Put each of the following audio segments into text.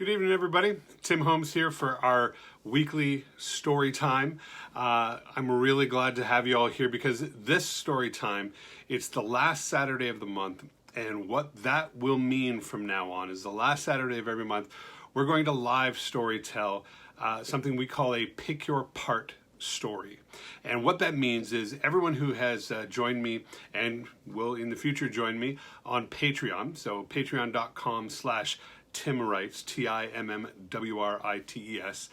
Good evening, everybody. Tim Holmes here for our weekly story time. I'm really glad to have you all here because this story time, it's the last Saturday of the month, and what that will mean from now on is the last Saturday of every month, we're going to live story tell something we call a pick your part story. And what that means is everyone who has joined me and will in the future join me on Patreon, so patreon.com/Tim Writes, Timmwrites.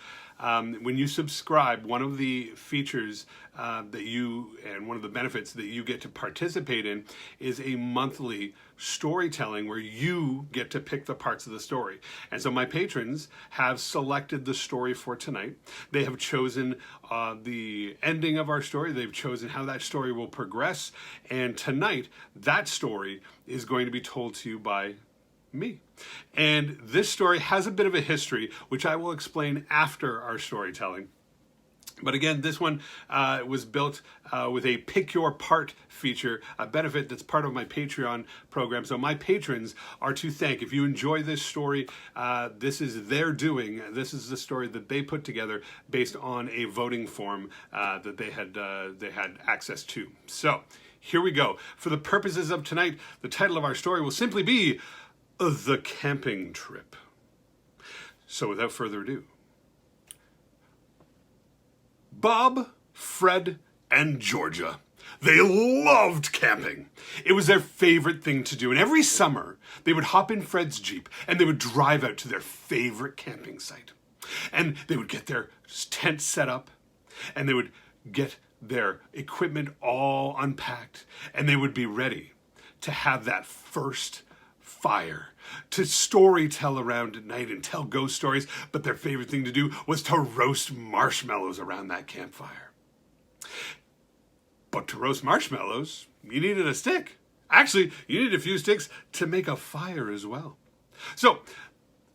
When you subscribe, one of the features one of the benefits that you get to participate in is a monthly storytelling where you get to pick the parts of the story. And so my patrons have selected the story for tonight. They have chosen the ending of our story. They've chosen how that story will progress. And tonight, that story is going to be told to you by me. And this story has a bit of a history, which I will explain after our storytelling. But again, this one was built with a pick your part feature, a benefit that's part of my Patreon program. So my patrons are to thank. If you enjoy this story, this is their doing. This is the story that they put together based on a voting form that they had access to. So here we go. For the purposes of tonight, the title of our story will simply be The Camping Trip. So without further ado, Bob, Fred, and Georgia, they loved camping. It was their favorite thing to do. And every summer, they would hop in Fred's Jeep and they would drive out to their favorite camping site. And they would get their tent set up and they would get their equipment all unpacked and they would be ready to have that first fire, to story tell around at night and tell ghost stories, but their favorite thing to do was to roast marshmallows around that campfire. But to roast marshmallows, you needed a stick. Actually, you needed a few sticks to make a fire as well. So,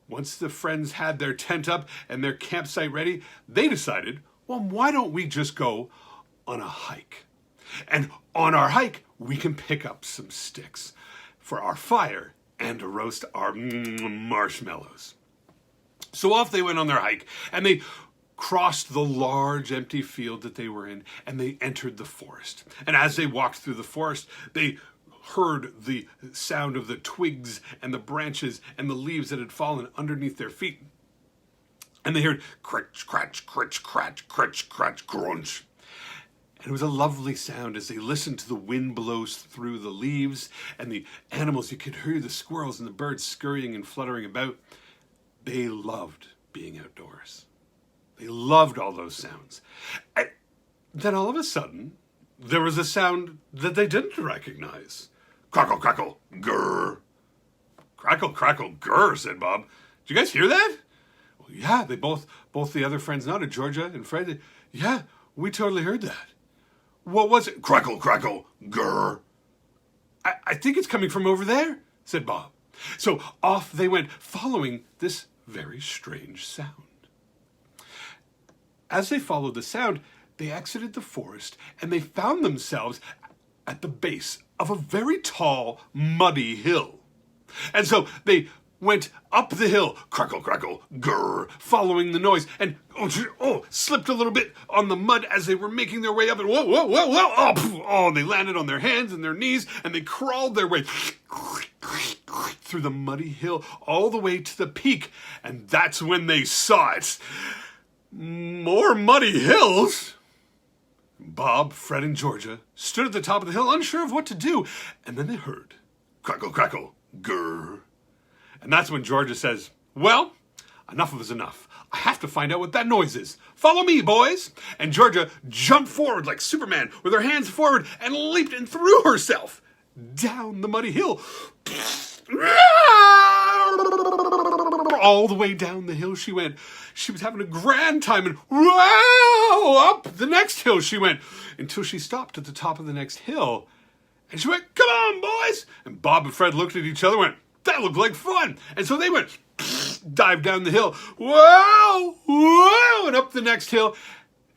once the friends had their tent up and their campsite ready, they decided, well, why don't we just go on a hike? And on our hike, we can pick up some sticks for our fire and to roast our marshmallows. So off they went on their hike, and they crossed the large empty field that they were in, and they entered the forest. And as they walked through the forest, they heard the sound of the twigs and the branches and the leaves that had fallen underneath their feet. And they heard crunch, crunch, crunch, crunch, crunch, crunch, crunch. And it was a lovely sound as they listened to the wind blows through the leaves and the animals. You could hear the squirrels and the birds scurrying and fluttering about. They loved being outdoors. They loved all those sounds. And then all of a sudden, there was a sound that they didn't recognize. Crackle, crackle, grrr. Crackle, crackle, grrr, said Bob. Did you guys hear that? Well, yeah, they both the other friends nodded. Georgia and Fred, yeah, we totally heard that. What was it? Crackle, crackle, grrr. I think it's coming from over there, said Bob. So off they went, following this very strange sound. As they followed the sound, they exited the forest and they found themselves at the base of a very tall, muddy hill. And so they went up the hill, crackle, crackle, grrr, following the noise, and slipped a little bit on the mud as they were making their way up, and they landed on their hands and their knees, and they crawled their way through the muddy hill all the way to the peak, and that's when they saw it. More muddy hills? Bob, Fred, and Georgia stood at the top of the hill, unsure of what to do, and then they heard crackle, crackle, grrr. And that's when Georgia says, well, enough of is enough. I have to find out what that noise is. Follow me, boys. And Georgia jumped forward like Superman with her hands forward and leaped and threw herself down the muddy hill. All the way down the hill she went. She was having a grand time, and up the next hill she went until she stopped at the top of the next hill. And she went, come on, boys. And Bob and Fred looked at each other and went, that looked like fun. And so they went, dived down the hill, whoa, and up the next hill.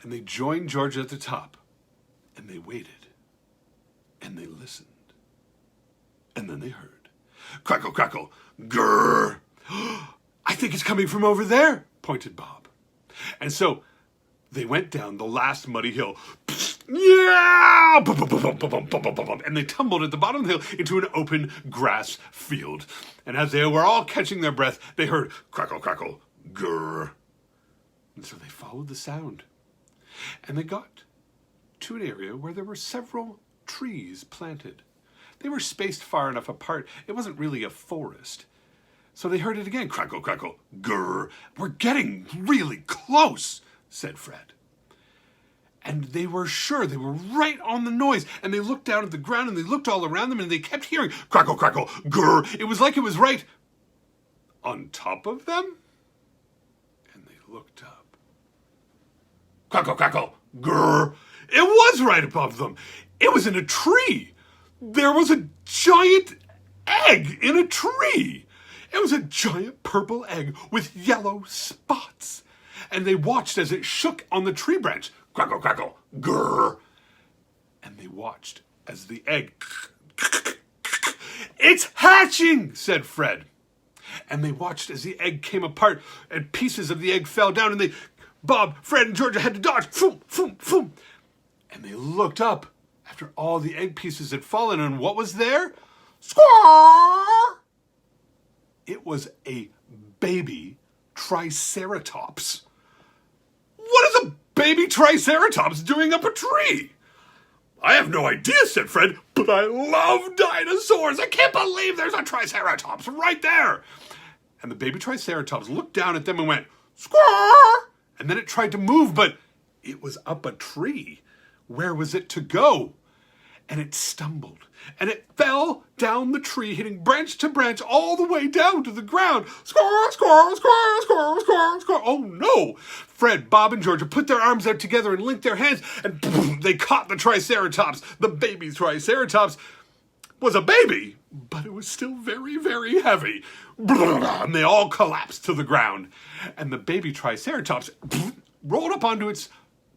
And they joined Georgia at the top. And they waited. And they listened. And then they heard, crackle, crackle, grrr. I think it's coming from over there, pointed Bob. And so they went down the last muddy hill. Yeah! And they tumbled at the bottom of the hill into an open grass field. And as they were all catching their breath, they heard crackle, crackle, grrr. And so they followed the sound. And they got to an area where there were several trees planted. They were spaced far enough apart. It wasn't really a forest. So they heard it again. Crackle, crackle, grrr. We're getting really close, said Fred. And they were sure they were right on the noise. And they looked down at the ground and they looked all around them and they kept hearing crackle, crackle, grrr. It was like it was right on top of them. And they looked up. Crackle, crackle, grrr. It was right above them. It was in a tree. There was a giant egg in a tree. It was a giant purple egg with yellow spots. And they watched as it shook on the tree branch. Crackle, crackle, grrr. And they watched as the egg... It's hatching, said Fred. And they watched as the egg came apart and pieces of the egg fell down and Bob, Fred, and Georgia had to dodge. Foom, foom, foom. And they looked up after all the egg pieces had fallen, and what was there? Squaw! It was a baby triceratops. What is a baby triceratops doing up a tree? I have no idea, said Fred, but I love dinosaurs. I can't believe there's a triceratops right there. And the baby triceratops looked down at them and went, squaw! And then it tried to move, but it was up a tree. Where was it to go? And it stumbled, and it fell down the tree, hitting branch to branch all the way down to the ground. Squaw, squaw, squaw, squaw, squaw, squaw. Oh no! Fred, Bob, and Georgia put their arms out together and linked their hands, and boom, they caught the triceratops. The baby triceratops was a baby, but it was still very, very heavy. And they all collapsed to the ground. And the baby triceratops rolled up onto its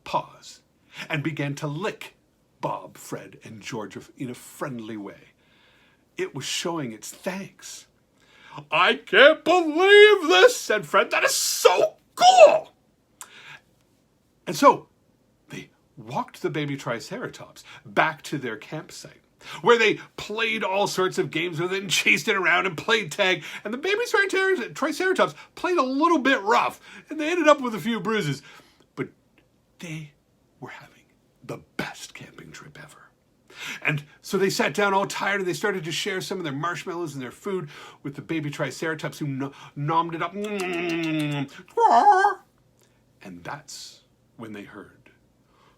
paws and began to lick Bob, Fred, and Georgia in a friendly way. It was showing its thanks. I can't believe this, said Fred. That is so cool. And so they walked the baby triceratops back to their campsite, where they played all sorts of games with it and chased it around and played tag. And the baby triceratops played a little bit rough, and they ended up with a few bruises. But they were having the best camping trip ever. And so they sat down all tired and they started to share some of their marshmallows and their food with the baby triceratops who nommed it up. And that's when they heard,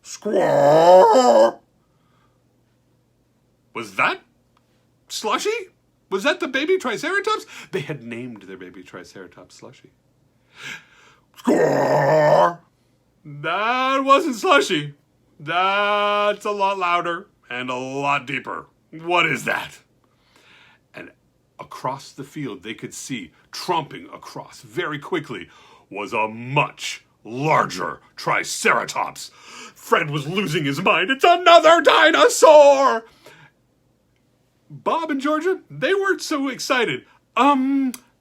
squaw! Was that Slushy? Was that the baby triceratops? They had named their baby triceratops Slushy. Squaw! That wasn't Slushy. That's a lot louder and a lot deeper. What is that? And across the field, they could see, tromping across very quickly, was a much larger triceratops. Fred was losing his mind. It's another dinosaur! Bob and Georgia, they weren't so excited.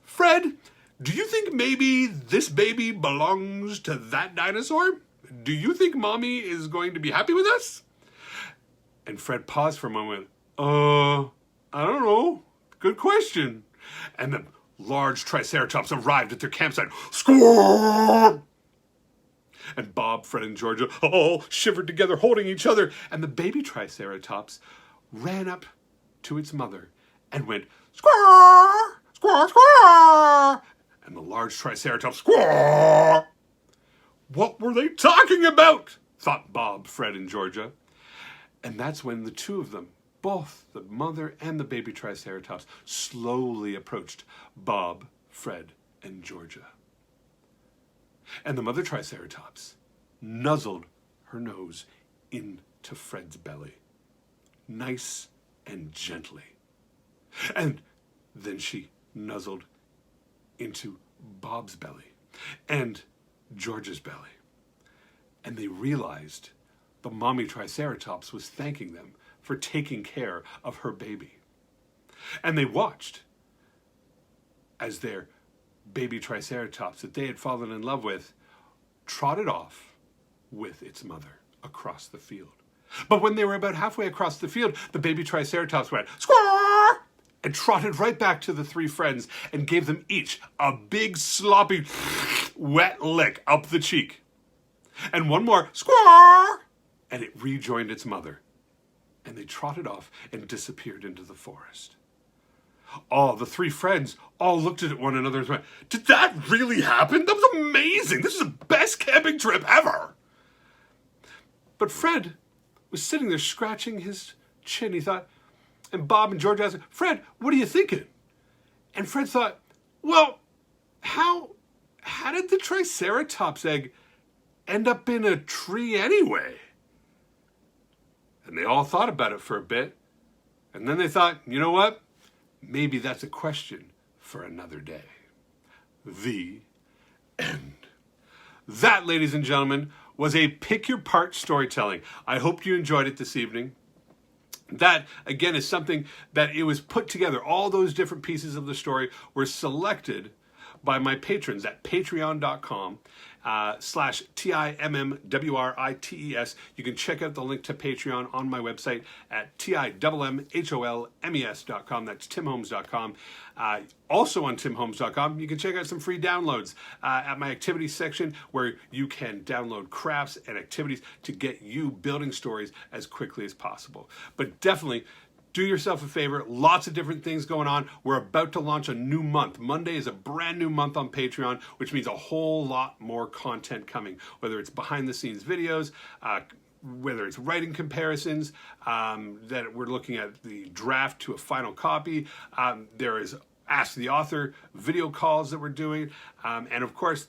Fred, do you think maybe this baby belongs to that dinosaur? Do you think Mommy is going to be happy with us? And Fred paused for a moment. I don't know. Good question. And the large triceratops arrived at their campsite. Squawk! And Bob, Fred, and Georgia all shivered together, holding each other. And the baby triceratops ran up to its mother and went, squaw, squaw, squaw. And the large triceratops, squaw. What were they talking about? Thought Bob, Fred, and Georgia. And that's when the two of them, both the mother and the baby triceratops, slowly approached Bob, Fred, and Georgia. And the mother triceratops nuzzled her nose into Fred's belly, nice and gently. And then she nuzzled into Bob's belly and George's belly. And they realized the mommy triceratops was thanking them for taking care of her baby. And they watched as their baby Triceratops that they had fallen in love with trotted off with its mother across the field. But when they were about halfway across the field, the baby Triceratops went squawk and trotted right back to the three friends and gave them each a big sloppy wet lick up the cheek. And one more squawk, and it rejoined its mother. And they trotted off and disappeared into the forest. Oh, the three friends all looked at one another and went, "Did that really happen? That was amazing. This is the best camping trip ever." But Fred was sitting there scratching his chin. He thought, and Bob and George asked, "Fred, what are you thinking?" And Fred thought, well, how did the Triceratops egg end up in a tree anyway? And they all thought about it for a bit. And then they thought, you know what? Maybe that's a question for another day. The end. That, ladies and gentlemen, was a pick your part storytelling. I hope you enjoyed it this evening. That, again, is something that it was put together. All those different pieces of the story were selected by my patrons at patreon.com /TIMMWRITES. You can check out the link to Patreon on my website at TIMMHOLMES.com. That's timholmes.com. Also on timholmes.com, you can check out some free downloads at my activities section where you can download crafts and activities to get you building stories as quickly as possible. But definitely, do yourself a favor. Lots of different things going on. We're about to launch a new month. Monday is a brand new month on Patreon, which means a whole lot more content coming, whether it's behind the scenes videos, whether it's writing comparisons, that we're looking at the draft to a final copy. There is Ask the Author video calls that we're doing. And of course,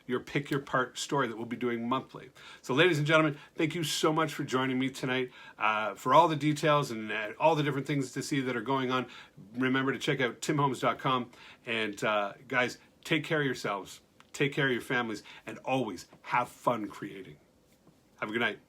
your pick your part story that we'll be doing monthly. So ladies and gentlemen, thank you so much for joining me tonight. For all the details and all the different things to see that are going on, remember to check out timholmes.com. And guys, take care of yourselves, take care of your families, and always have fun creating. Have a good night.